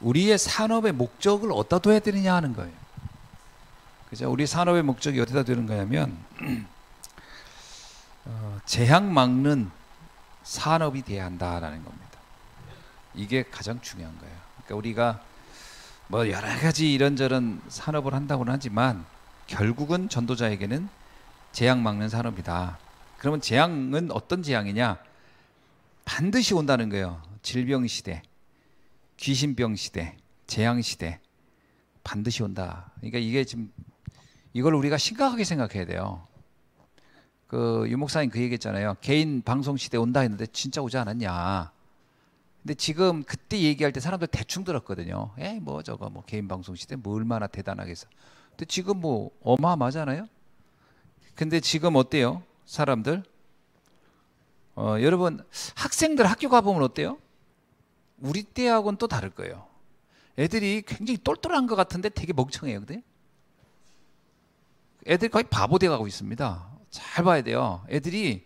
우리의 산업의 목적을 어디다 둬야 되느냐 하는 거예요. 그죠? 우리 산업의 목적이 어디다 두는 거냐면 재앙 막는 산업이 돼야 한다라는 겁니다. 이게 가장 중요한 거예요. 그러니까 우리가 뭐 여러 가지 이런저런 산업을 한다고는 하지만 결국은 전도자에게는 재앙 막는 산업이다. 그러면 재앙은 어떤 재앙이냐? 반드시 온다는 거예요. 질병 시대, 귀신병 시대, 재앙 시대 반드시 온다. 그러니까 이게 지금 이걸 우리가 심각하게 생각해야 돼요. 그 유 목사님 그 얘기했잖아요. 개인 방송 시대 온다 했는데 진짜 오지 않았냐? 근데 지금 그때 얘기할 때 사람들 대충 들었거든요. 에이 뭐 저거 뭐 개인 방송 시대 뭐 얼마나 대단하겠어. 근데 지금 뭐 어마어마하잖아요. 근데 지금 어때요? 사람들 여러분 학생들 학교 가보면 어때요? 우리 때하고는 또 다를 거예요. 애들이 굉장히 똘똘한 것 같은데 되게 멍청해요. 근데 애들이 거의 바보 돼가고 있습니다. 잘 봐야 돼요. 애들이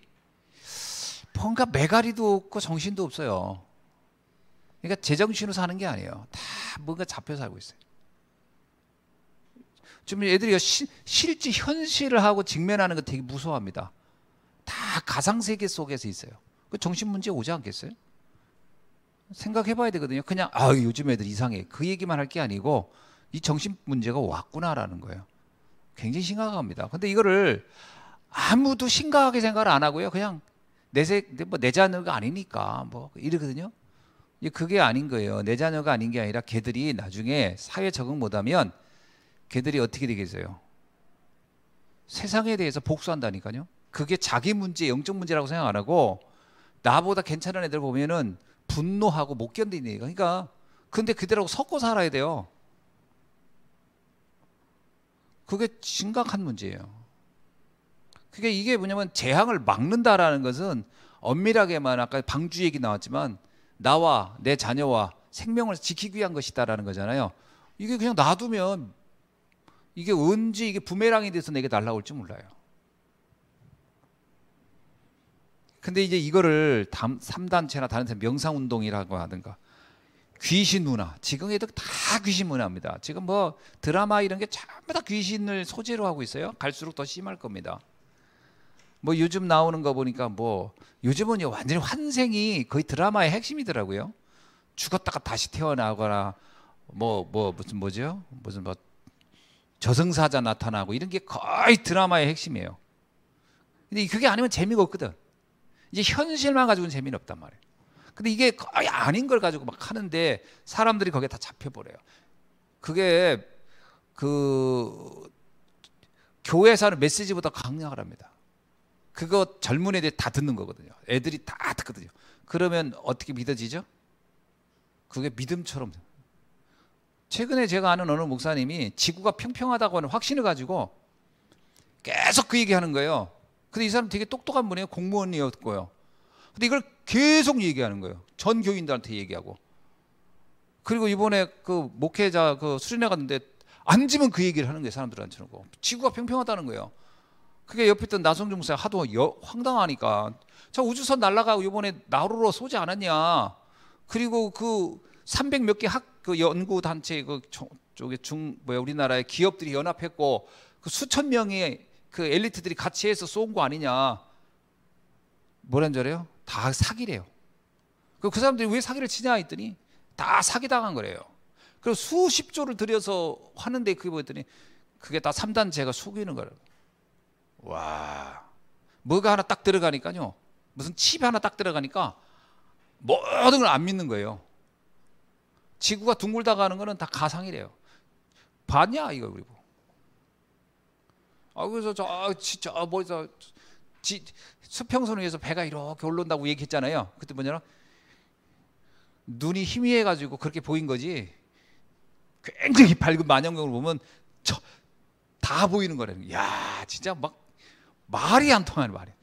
뭔가 매가리도 없고 정신도 없어요. 그러니까 제정신으로 사는 게 아니에요. 다 뭔가 잡혀 살고 있어요. 좀 애들이 실제 현실을 하고 직면하는 거 되게 무서워합니다. 다 가상세계 속에서 있어요. 그 정신 문제 오지 않겠어요? 생각해 봐야 되거든요. 그냥 요즘 애들 이상해. 그 얘기만 할 게 아니고 이 정신 문제가 왔구나라는 거예요. 굉장히 심각합니다. 근데 이거를 아무도 심각하게 생각을 안 하고요. 그냥 내 자녀가 아니니까 뭐 이러거든요. 그게 아닌 거예요. 내 자녀가 아닌 게 아니라 걔들이 나중에 사회 적응 못하면 걔들이 어떻게 되겠어요? 세상에 대해서 복수한다니까요. 그게 자기 문제, 영적 문제라고 생각 안 하고 나보다 괜찮은 애들 보면은 분노하고 못 견디는 얘기가. 그러니까 근데 그들하고 섞어 살아야 돼요. 그게 심각한 문제예요. 그게 이게 뭐냐면 재앙을 막는다라는 것은 엄밀하게만 아까 방주 얘기 나왔지만 나와 내 자녀와 생명을 지키기 위한 것이다라는 거잖아요. 이게 그냥 놔두면 이게 언제 이게 부메랑이 돼서 내게 날아올지 몰라요. 근데 이제 이거를 3단체나 다른 데 명상운동이라고 하든가 귀신 문화, 지금 애들 다 귀신 문화입니다. 지금 뭐 드라마 이런 게 전부 다 귀신을 소재로 하고 있어요. 갈수록 더 심할 겁니다. 뭐 요즘 나오는 거 보니까 뭐 요즘은 완전히 환생이 거의 드라마의 핵심이더라고요. 죽었다가 다시 태어나거나 무슨 저승사자 나타나고 이런 게 거의 드라마의 핵심이에요. 근데 그게 아니면 재미가 없거든. 이제 현실만 가지고는 재미는 없단 말이에요. 근데 이게 거의 아닌 걸 가지고 막 하는데 사람들이 거기에 다 잡혀버려요. 그게 그 교회에서 하는 메시지보다 강력을 합니다. 그거 젊은 애들이 다 듣는 거거든요. 애들이 다 듣거든요. 그러면 어떻게 믿어지죠? 그게 믿음처럼. 최근에 제가 아는 어느 목사님이 지구가 평평하다고 하는 확신을 가지고 계속 그 얘기하는 거예요. 근데 이 사람 되게 똑똑한 분이에요. 공무원이었고요. 근데 이걸 계속 얘기하는 거예요. 전 교인들한테 얘기하고. 그리고 이번에 그 목회자 그 수련회 갔는데 앉으면 그 얘기를 하는 거예요. 사람들한테. 지구가 평평하다는 거예요. 그게 옆에 있던 나성중 목사가 하도 황당하니까 저 우주선 날아가고 이번에 나루로 쏘지 않았냐. 그리고 그 300 몇 개 그 연구 단체 그쪽에 우리나라의 기업들이 연합했고 그 수천 명의 그 엘리트들이 같이 해서 쏜 거 아니냐. 뭐란 줄 알아요? 다 사기래요. 그 사람들이 왜 사기를 치냐 했더니 다 사기당한 거래요. 그리고 수십 조를 들여서 하는데 그게 뭐였더니 그게 다 3단체가 속이는 거라고. 와, 뭐가 하나 딱 들어가니까요. 무슨 칩이 하나 딱 들어가니까 모든 걸 안 믿는 거예요. 지구가 둥글다 가는 거는 다 가상이래요. 봤냐 이거 그리고. 그래서 수평선 위에서 배가 이렇게 올라온다고 얘기했잖아요. 그때 뭐냐면 눈이 희미해가지고 그렇게 보인 거지. 굉장히 밝은 만영경을 보면 다 보이는 거라는 거야. 야, 진짜 막 말이 안 통하는 말이야.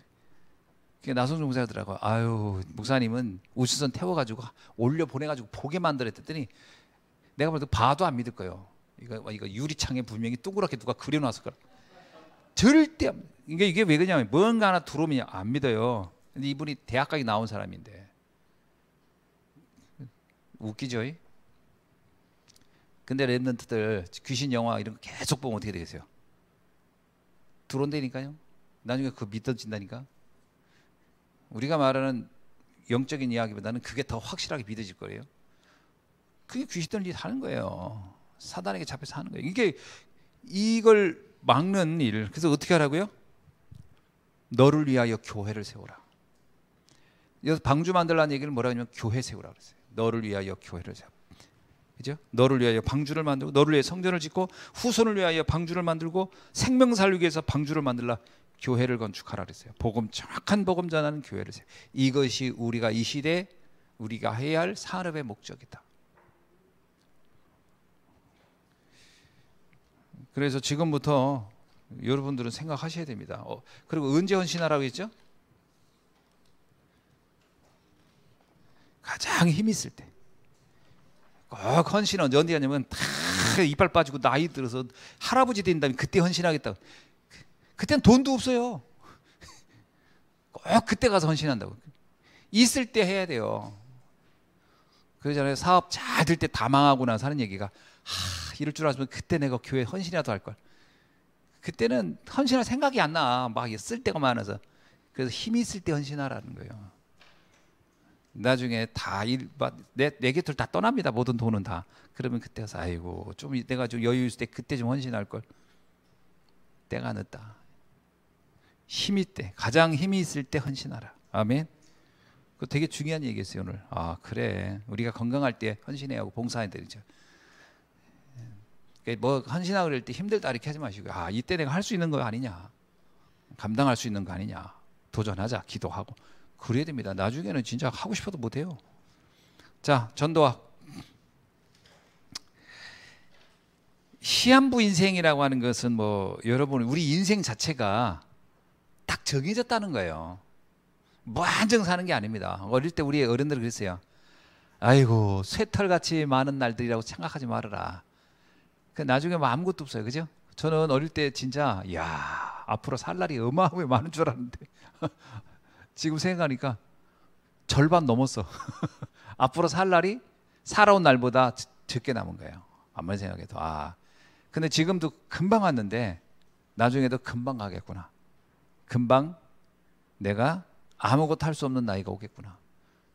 그게 나성중 목사가 하더라고요. 아유, 목사님은 우주선 태워가지고 올려 보내가지고 보게 만들었더니 내가 봐도 안 믿을 거예요. 이거 유리창에 분명히 동그랗게 누가 그려놨을 거라. 절대 이게 왜 그러냐면 뭔가 하나 들어오면 안 믿어요. 근데 이분이 대학까지 나온 사람인데 웃기죠? 근데 랩런트들 귀신 영화 이런 거 계속 보면 어떻게 되겠어요? 들어온다니까요. 나중에 그거 믿어진다니까. 우리가 말하는 영적인 이야기보다는 그게 더 확실하게 믿어질 거예요. 그게 귀신들이 하는 거예요. 사단에게 잡혀서 하는 거예요. 이걸 막는 일. 그래서 어떻게 하라고요? 너를 위하여 교회를 세우라. 여기서 방주 만들라는 얘기를 뭐라 하냐면 교회 세우라 그랬어요. 너를 위하여 교회를 세우라. 그죠? 너를 위하여 방주를 만들고, 너를 위하여 성전을 짓고, 후손을 위하여 방주를 만들고, 생명 살리기 위해서 방주를 만들라. 교회를 건축하라 그랬어요. 복음, 정확한 복음 전하는 교회를 세워. 이것이 우리가 이 시대 우리가 해야 할 산업의 목적이다. 그래서 지금부터 여러분들은 생각하셔야 됩니다. 그리고 언제 헌신하라고 했죠? 가장 힘 있을 때. 꼭 헌신은 언제 하냐면 다 이빨 빠지고 나이 들어서 할아버지 된 다음에 그때 헌신하겠다고. 그때는 돈도 없어요. 꼭 그때 가서 헌신한다고. 있을 때 해야 돼요. 그러잖아요. 사업 잘 될 때 다 망하고 나서 하는 얘기가 이럴 줄 알았으면 그때 내가 교회 헌신이라도 할 걸. 그때는 헌신할 생각이 안 나. 막 쓸 데가 많아서. 그래서 힘이 있을 때 헌신하라는 거예요. 나중에 내 곁을 다 떠납니다. 모든 돈은 다. 그러면 그때 가서 아이고 좀 내가 좀 여유 있을 때 그때 좀 헌신할 걸. 때가 늦다. 힘이 때 가장 힘이 있을 때 헌신하라. 아멘. 그거 되게 중요한 얘기였어요 오늘. 그래 우리가 건강할 때 헌신해야 하고 봉사해야 되죠. 뭐 헌신하고 그럴 때 힘들다 이렇게 하지 마시고 이때 내가 할 수 있는 거 아니냐, 감당할 수 있는 거 아니냐, 도전하자, 기도하고 그래야 됩니다. 나중에는 진짜 하고 싶어도 못해요. 자, 전도학. 시한부 인생이라고 하는 것은 뭐 여러분 우리 인생 자체가 딱 정해졌다는 거예요. 무한정 사는 게 아닙니다. 어릴 때 우리 어른들 그랬어요. 아이고 쇠털같이 많은 날들이라고 생각하지 말아라. 나중에 뭐 아무것도 없어요. 그죠? 저는 어릴 때 진짜 앞으로 살 날이 어마어마하게 많은 줄 알았는데 지금 생각하니까 절반 넘었어. 앞으로 살 날이 살아온 날보다 적게 남은 거예요. 아무리 생각해도. 근데 지금도 금방 왔는데 나중에도 금방 가겠구나. 금방 내가 아무것도 할 수 없는 나이가 오겠구나.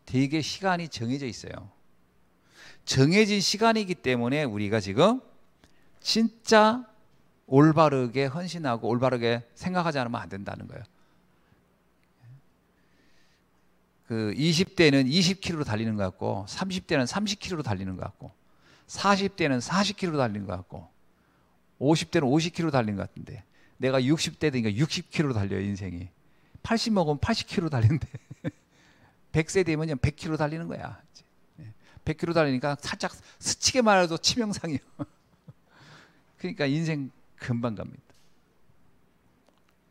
되게 시간이 정해져 있어요. 정해진 시간이기 때문에 우리가 지금 진짜 올바르게 헌신하고 올바르게 생각하지 않으면 안 된다는 거예요. 20대는 20km로 달리는 것 같고 30대는 30km로 달리는 것 같고 40대는 40km로 달리는 것 같고 50대는 50km로 달리는 것 같은데 내가 60대 되니까 60km로 달려요 인생이. 80 먹으면 80km 달리는데 100세 되면 100km 달리는 거야. 100km 달리니까 살짝 스치게 말해도 치명상이에요. 그러니까 인생 금방 갑니다.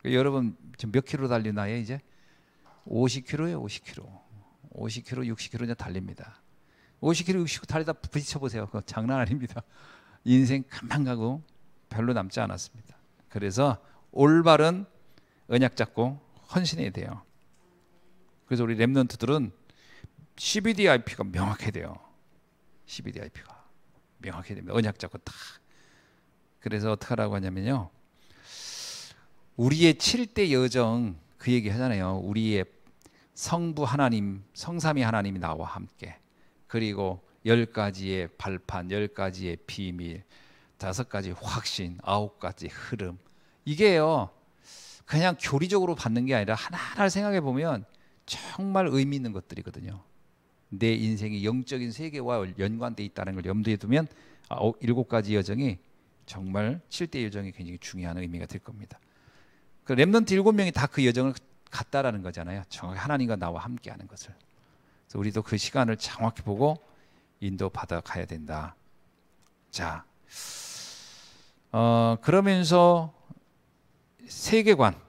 여러분 지금 몇 킬로 달리나요 이제? 50km예요. 50km. 50km, 60km 이제 달립니다. 50km, 60km 달리다 부딪혀보세요. 그거 장난 아닙니다. 인생 금방 가고 별로 남지 않았습니다. 그래서 올바른 언약 잡고 헌신해야 돼요. 그래서 우리 랩런트들은 CBDIP가 명확해야 돼요. CBDIP가 명확해야 됩니다. 언약 잡고 딱. 그래서 어떻게 하라고 하냐면요. 우리의 7대 여정 그 얘기 하잖아요. 우리의 성부 하나님, 성삼위 하나님이 나와 함께. 그리고 10가지의 발판, 10가지의 비밀, 5가지 확신, 9가지 흐름. 이게요. 그냥 교리적으로 받는 게 아니라 하나하나를 생각해 보면 정말 의미 있는 것들이거든요. 내 인생이 영적인 세계와 연관되어 있다는 걸 염두에 두면 7가지 여정이 정말 7대 여정이 굉장히 중요한 의미가 될 겁니다. 그 렘넌트 7명이 다 그 여정을 갔다라는 거잖아요. 정확히 하나님과 나와 함께하는 것을. 그래서 우리도 그 시간을 정확히 보고 인도받아 가야 된다. 자, 그러면서 세계관.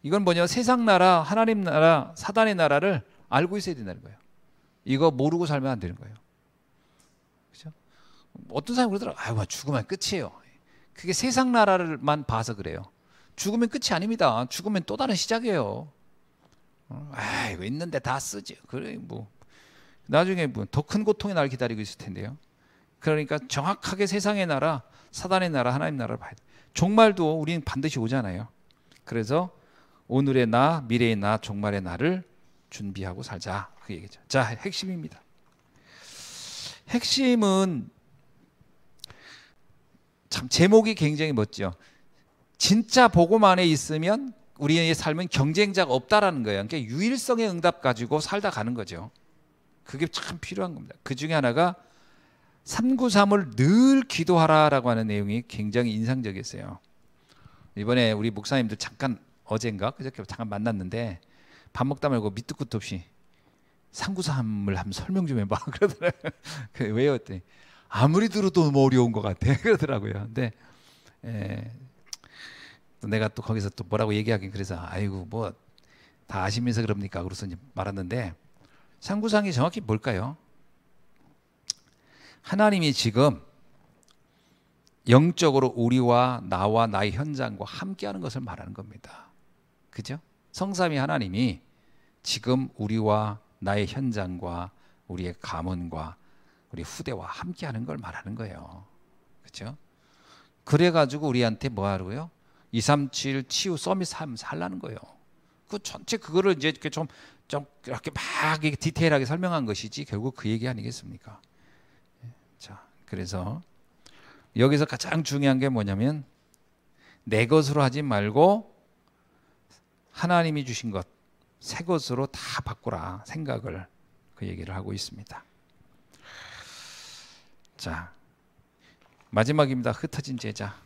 이건 뭐냐? 세상 나라, 하나님 나라, 사단의 나라를 알고 있어야 된다는 거예요. 이거 모르고 살면 안 되는 거예요. 그렇죠? 어떤 사람이 그러더라고요. 아이고, 죽으면 끝이에요. 그게 세상 나라를만 봐서 그래요. 죽으면 끝이 아닙니다. 죽으면 또 다른 시작이에요. 아이고, 있는데 다 쓰지. 그래, 뭐. 나중에 뭐 더 큰 고통이 날 기다리고 있을 텐데요. 그러니까 정확하게 세상의 나라, 사단의 나라, 하나님 나라를 봐야 돼. 종말도 우리는 반드시 오잖아요. 그래서 오늘의 나, 미래의 나, 종말의 나를 준비하고 살자, 그 얘기죠. 자, 핵심입니다. 핵심은 참 제목이 굉장히 멋지죠. 진짜 복음 안에 있으면 우리의 삶은 경쟁자가 없다라는 거예요. 그러니까 유일성의 응답 가지고 살다 가는 거죠. 그게 참 필요한 겁니다. 그 중에 하나가 393을 늘 기도하라라고 하는 내용이 굉장히 인상적이었어요. 이번에 우리 목사님들 잠깐 어젠가 그저께 잠깐 만났는데 밥 먹다 말고 밑도 끝도 없이 393을 한번 설명 좀 해봐 그러더라고요. 왜요? 했더니 아무리 들어도 너무 어려운 것 같아 그러더라고요. 근데 내가 또 거기서 또 뭐라고 얘기하긴 그래서 아이고 뭐 다 아시면서 그럽니까? 그래서 이제 말았는데 393이 정확히 뭘까요? 하나님이 지금 영적으로 우리와 나와 나의 현장과 함께하는 것을 말하는 겁니다. 그죠? 성삼위 하나님이 지금 우리와 나의 현장과 우리의 가문과 우리 후대와 함께하는 걸 말하는 거예요. 그렇죠? 그래가지고 우리한테 뭐 하라고요? 237 치유 서밋 하려는 거예요. 그 전체 그거를 이제 이렇게 좀 이렇게 막 디테일하게 설명한 것이지 결국 그 얘기 아니겠습니까? 자, 그래서 여기서 가장 중요한 게 뭐냐면 내 것으로 하지 말고 하나님이 주신 것 새 것으로 다 바꾸라 생각을 그 얘기를 하고 있습니다. 자, 마지막입니다. 흩어진 제자.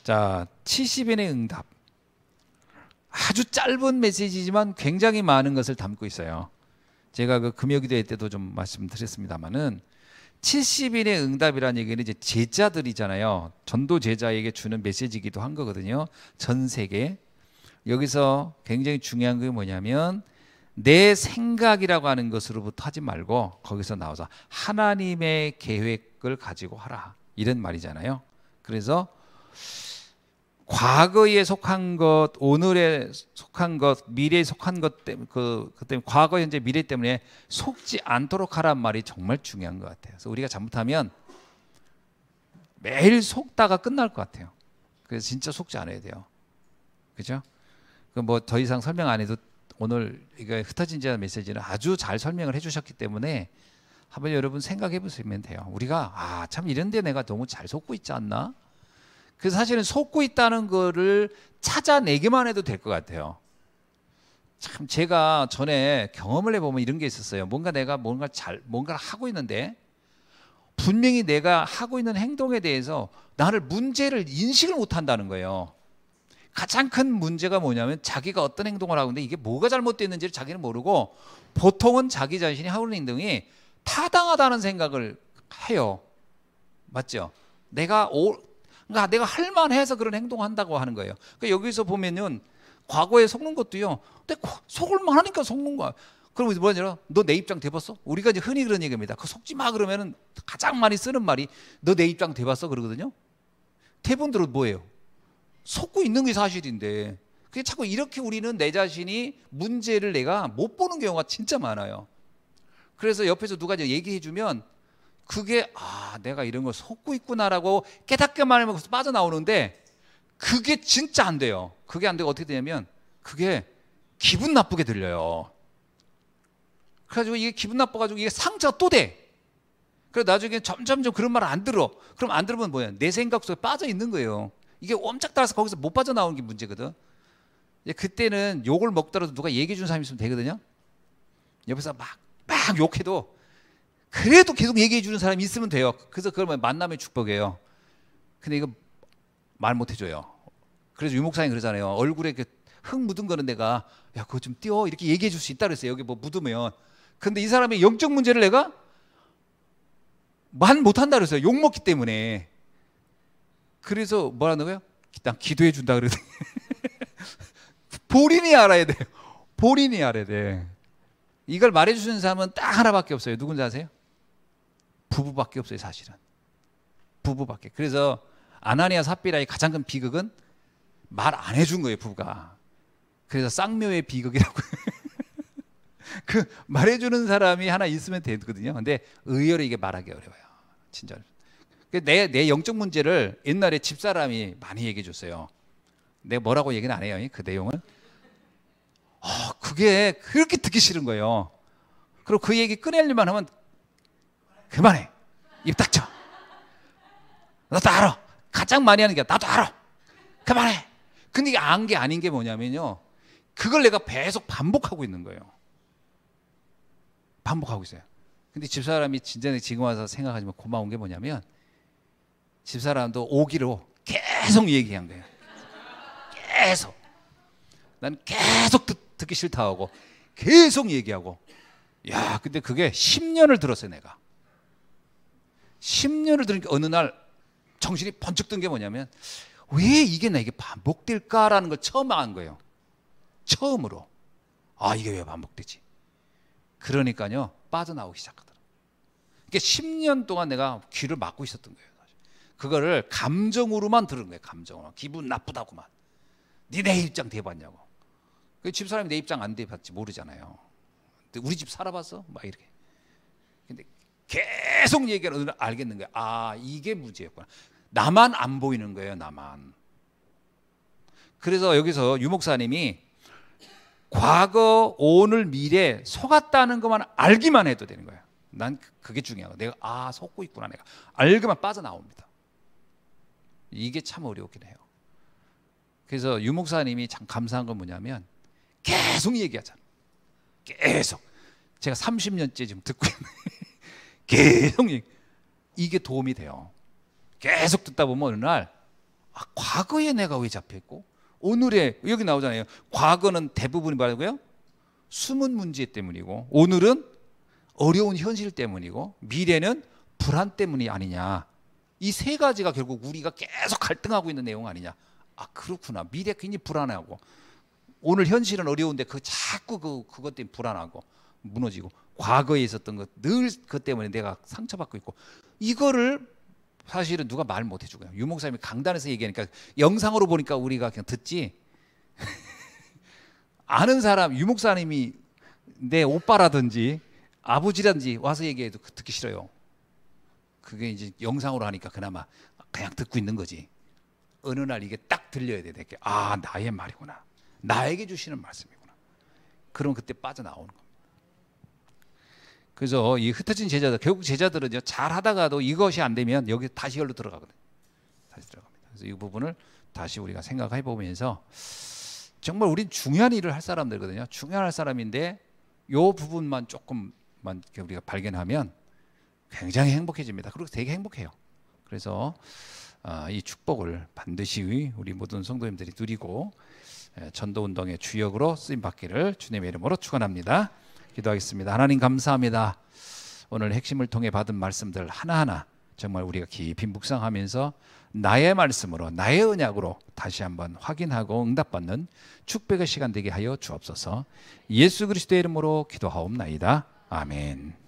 자, 70인의 응답. 아주 짧은 메시지지만 굉장히 많은 것을 담고 있어요. 제가 그 금요기도회 때도 좀 말씀드렸습니다만은 70인의 응답이라는 얘기는 이제 제자들이잖아요. 전도 제자에게 주는 메시지이기도 한 거거든요. 전 세계. 여기서 굉장히 중요한 게 뭐냐면 내 생각이라고 하는 것으로부터 하지 말고 거기서 나와서 하나님의 계획을 가지고 하라. 이런 말이잖아요. 그래서 과거에 속한 것, 오늘에 속한 것, 미래에 속한 것 때문에 그 때문에 과거, 현재, 미래 때문에 속지 않도록 하란 말이 정말 중요한 것 같아요. 그래서 우리가 잘못하면 매일 속다가 끝날 것 같아요. 그래서 진짜 속지 않아야 돼요. 그죠? 그 뭐 더 이상 설명 안 해도 오늘 이거 흩어진 자 메시지는 아주 잘 설명을 해주셨기 때문에 한번 여러분 생각해 보시면 돼요. 우리가 참 이런데 내가 너무 잘 속고 있지 않나? 그래서 사실은 속고 있다는 거를 찾아내기만 해도 될 것 같아요. 참 제가 전에 경험을 해보면 이런 게 있었어요. 내가 뭔가를 하고 있는데 분명히 내가 하고 있는 행동에 대해서 나를 문제를 인식을 못한다는 거예요. 가장 큰 문제가 뭐냐면 자기가 어떤 행동을 하고 있는데 이게 뭐가 잘못됐는지를 자기는 모르고 보통은 자기 자신이 하고 있는 행동이 타당하다는 생각을 해요. 맞죠? 내가 할 만해서 그런 행동한다고 하는 거예요. 그러니까 여기서 보면은 과거에 속는 것도요. 근데 속을 만하니까 속는 거야. 그럼 뭐냐? 너 내 입장 돼봤어? 우리가 이제 흔히 그런 얘기입니다. 그 속지 마 그러면은 가장 많이 쓰는 말이 너 내 입장 돼봤어? 그러거든요. 대부분들은 뭐예요? 속고 있는 게 사실인데 그게 자꾸 이렇게 우리는 내 자신이 문제를 내가 못 보는 경우가 진짜 많아요. 그래서 옆에서 누가 이제 얘기해 주면 그게 내가 이런 걸 속고 있구나라고 깨닫게만 하면 빠져나오는데 그게 진짜 안 돼요. 그게 안 되고 어떻게 되냐면 그게 기분 나쁘게 들려요. 그래가지고 이게 기분 나빠가지고 이게 상처가 또 돼. 그래서 나중에 점점점 그런 말을 안 들어. 그럼 안 들으면 뭐야? 내 생각 속에 빠져 있는 거예요. 이게 옴짝 따라서 거기서 못 빠져나오는 게 문제거든. 그때는 욕을 먹더라도 누가 얘기해 준 사람이 있으면 되거든요. 옆에서 막 욕해도 그래도 계속 얘기해 주는 사람이 있으면 돼요. 그래서 그걸 만남의 축복이에요. 근데 이거 말 못 해줘요. 그래서 유목사님 그러잖아요. 얼굴에 흙 묻은 거는 내가 야 그거 좀 띄워 이렇게 얘기해 줄 수 있다 그랬어요. 여기 뭐 묻으면. 근데 이 사람의 영적 문제를 내가 말 못한다 그랬어요. 욕 먹기 때문에. 그래서 뭐라는 거예요? 일단 기도해 준다 그러더니 본인이 알아야 돼요. 본인이 알아야 돼. 이걸 말해주는 사람은 딱 하나밖에 없어요. 누군지 아세요? 부부밖에 없어요. 사실은 부부밖에. 그래서 아나니아 삽비라의 가장 큰 비극은 말 안 해준 거예요. 부부가. 그래서 쌍묘의 비극이라고 그 말해주는 사람이 하나 있으면 되거든요. 근데 의외로 이게 말하기 어려워요. 진짜. 내 영적 문제를 옛날에 집사람이 많이 얘기해 줬어요. 내가 뭐라고 얘기는 안 해요. 그 내용을. 그게 그렇게 듣기 싫은 거예요. 그리고 그 얘기 꺼내려만 하면 그만해. 입 닥쳐. 너도 알아. 가장 많이 하는 게 나도 알아. 그만해. 근데 이게 안 게 아닌 게 뭐냐면요. 그걸 내가 계속 반복하고 있는 거예요. 반복하고 있어요. 근데 집사람이 진짜 지금 와서 생각하지만 고마운 게 뭐냐면 집사람도 오기로 계속 얘기한 거예요. 계속. 난 계속 듣기 싫다 하고 계속 얘기하고. 야, 근데 그게 10년을 들었어요, 내가. 10년을 들으니까 어느 날 정신이 번쩍 든 게 뭐냐면 왜 이게 반복될까라는 걸 처음 안 거예요. 처음으로. 이게 왜 반복되지? 그러니까요, 빠져나오기 시작하더라고요. 그러니까 10년 동안 내가 귀를 막고 있었던 거예요. 사실. 그거를 감정으로만 들은 거예요. 감정으로. 기분 나쁘다고만. 내 입장 대봤냐고. 그 집사람이 내 입장 안 대봤지 모르잖아요. 근데 우리 집 살아봤어? 막 이렇게. 근데 계속 얘기하는 오늘 알겠는 거야. 이게 문제였구나. 나만 안 보이는 거예요. 나만. 그래서 여기서 유 목사님이 과거, 오늘, 미래 속았다는 것만 알기만 해도 되는 거예요. 난 그게 중요하고 내가 속고 있구나. 내가 알기만 빠져나옵니다. 이게 참 어려웠긴 해요. 그래서 유 목사님이 참 감사한 건 뭐냐면 계속 얘기하잖아요. 계속. 제가 30년째 지금 듣고 있는 계속 이게 도움이 돼요. 계속 듣다 보면 어느 날 과거에 내가 왜 잡혀있고 오늘에 여기 나오잖아요. 과거는 대부분이 뭐라고요? 숨은 문제 때문이고 오늘은 어려운 현실 때문이고 미래는 불안 때문이 아니냐. 이 세 가지가 결국 우리가 계속 갈등하고 있는 내용 아니냐. 그렇구나. 미래 굉장히 불안하고 오늘 현실은 어려운데 자꾸 그것 때문에 불안하고 무너지고 과거에 있었던 것 늘 그것 때문에 내가 상처받고 있고 이거를 사실은 누가 말 못 해주고요. 유 목사님이 강단에서 얘기하니까 영상으로 보니까 우리가 그냥 듣지 아는 사람 유 목사님이 내 오빠라든지 아버지라든지 와서 얘기해도 듣기 싫어요. 그게 이제 영상으로 하니까 그나마 그냥 듣고 있는 거지. 어느 날 이게 딱 들려야 돼. 나의 말이구나. 나에게 주시는 말씀이구나. 그럼 그때 빠져나오는 겁니다. 그래서 이 흩어진 제자들, 결국 제자들은요, 잘 하다가도 이것이 안 되면 여기 다시 열로 들어가거든요. 다시 들어갑니다. 그래서 이 부분을 다시 우리가 생각해 보면서 정말 우린 중요한 일을 할 사람들거든요. 중요한 사람인데 이 부분만 조금만 우리가 발견하면 굉장히 행복해집니다. 그리고 되게 행복해요. 그래서 이 축복을 반드시 우리 모든 성도님들이 누리고 전도운동의 주역으로 쓰임받기를 주님의 이름으로 축원합니다. 기도하겠습니다. 하나님 감사합니다. 오늘 핵심을 통해 받은 말씀들 하나하나 정말 우리가 깊이 묵상하면서 나의 말씀으로 나의 언약으로 다시 한번 확인하고 응답받는 축복의 시간 되게 하여 주옵소서. 예수 그리스도의 이름으로 기도하옵나이다. 아멘.